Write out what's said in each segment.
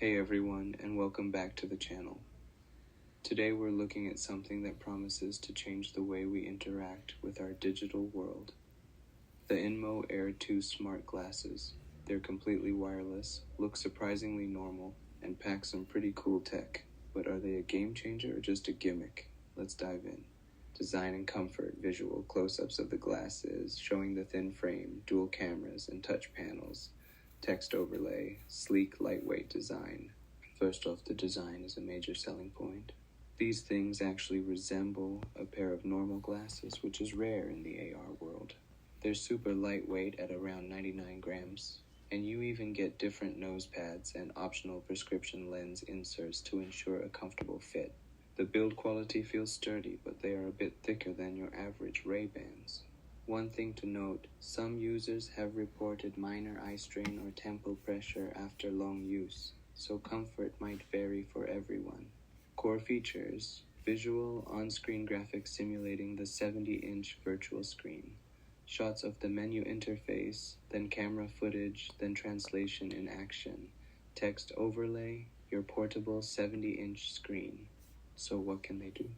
Hey everyone, and welcome back to the channel. Today we're looking at something that promises to change the way we interact with our digital world. The INMO Air 2 smart glasses. They're completely wireless, look surprisingly normal, and pack some pretty cool tech. But are they a game changer or just a gimmick? Let's dive in. Design and comfort, visual close-ups of the glasses, showing the thin frame, dual cameras, and touch panels. Text overlay, sleek, lightweight design. First off, the design is a major selling point. These things actually resemble a pair of normal glasses, which is rare in the AR world. They're super lightweight at around 99 grams, and you even get different nose pads and optional prescription lens inserts to ensure a comfortable fit. The build quality feels sturdy, but they are a bit thicker than your average Ray-Bans. One thing to note, some users have reported minor eye strain or temple pressure after long use, so comfort might vary for everyone. Core features: visual on-screen graphics simulating the 70-inch virtual screen, shots of the menu interface, then camera footage, then translation in action, text overlay, your portable 70-inch screen. So what can they do?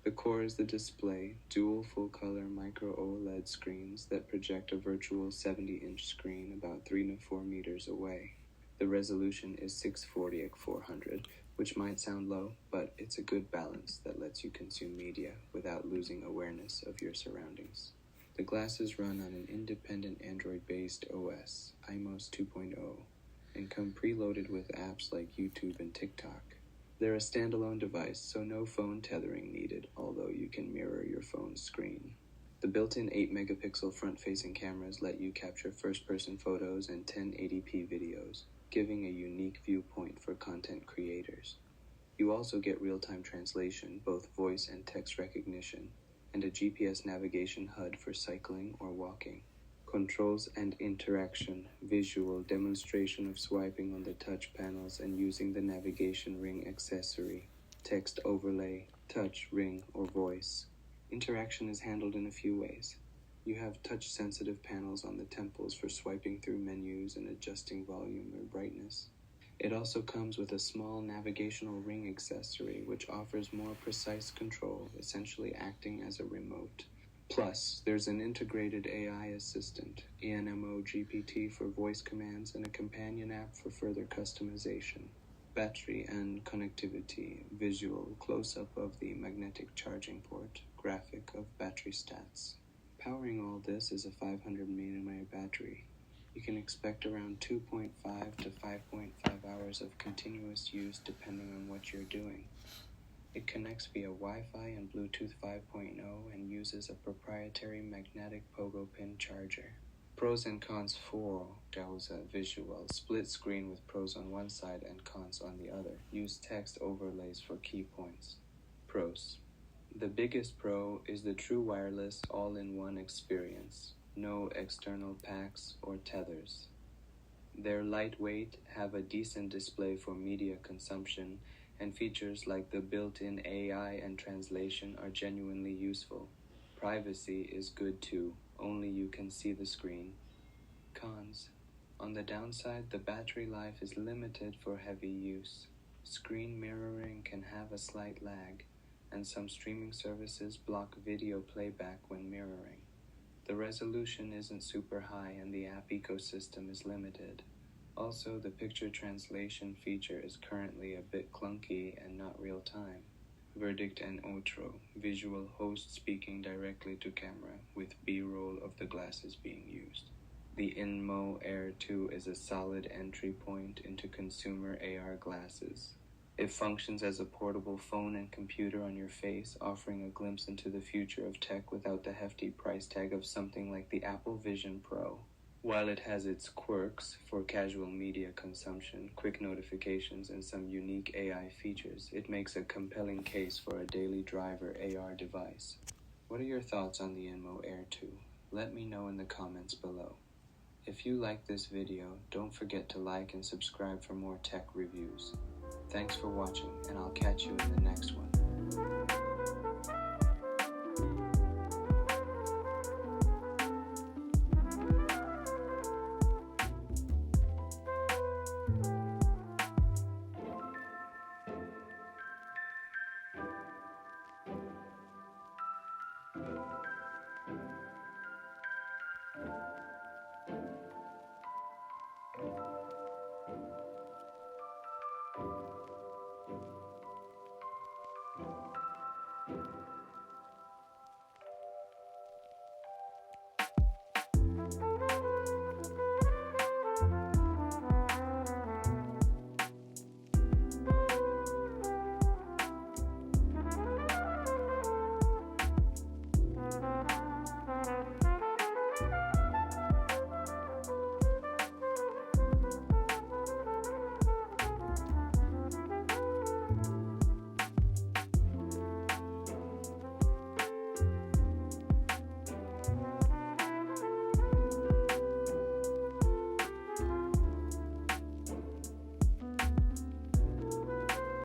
The core is the display, dual full-color micro-OLED screens that project a virtual 70-inch screen about 3 to 4 meters away. The resolution is 640x400, which might sound low, but it's a good balance that lets you consume media without losing awareness of your surroundings. The glasses run on an independent Android-based OS, INMO 2.0, and come preloaded with apps like YouTube and TikTok. They're a standalone device, so no phone tethering needed, although you can mirror your phone's screen. The built-in 8-megapixel front-facing cameras let you capture first-person photos and 1080p videos, giving a unique viewpoint for content creators. You also get real-time translation, both voice and text recognition, and a GPS navigation HUD for cycling or walking. Controls and interaction, visual demonstration of swiping on the touch panels and using the navigation ring accessory, text overlay, touch, ring, or voice. Interaction is handled in a few ways. You have touch-sensitive panels on the temples for swiping through menus and adjusting volume or brightness. It also comes with a small navigational ring accessory which offers more precise control, essentially acting as a remote. Plus, there's an integrated AI assistant, INMO GPT for voice commands, and a companion app for further customization. Battery and connectivity, visual close-up of the magnetic charging port, graphic of battery stats. Powering all this is a 500 mAh battery. You can expect around 2.5 to 5.5 hours of continuous use depending on what you're doing. It connects via Wi-Fi and Bluetooth 5.0 and uses a proprietary magnetic pogo pin charger. Pros and cons for Gauza visual, split screen with pros on one side and cons on the other. Use text overlays for key points. Pros. The biggest pro is the true wireless all-in-one experience. No external packs or tethers. They're lightweight, have a decent display for media consumption, and features like the built-in AI and translation are genuinely useful. Privacy is good too, only you can see the screen. Cons. On the downside, the battery life is limited for heavy use. Screen mirroring can have a slight lag, and some streaming services block video playback when mirroring. The resolution isn't super high and the app ecosystem is limited. Also, the picture translation feature is currently a bit clunky and not real-time. Verdict and outro. Visual host speaking directly to camera, with B-roll of the glasses being used. The INMO Air 2 is a solid entry point into consumer AR glasses. It functions as a portable phone and computer on your face, offering a glimpse into the future of tech without the hefty price tag of something like the Apple Vision Pro. While it has its quirks for casual media consumption, quick notifications, and some unique AI features, it makes a compelling case for a daily driver AR device. What are your thoughts on the INMO Air 2? Let me know in the comments below. If you like this video, don't forget to like and subscribe for more tech reviews. Thanks for watching, and I'll catch you in the next one.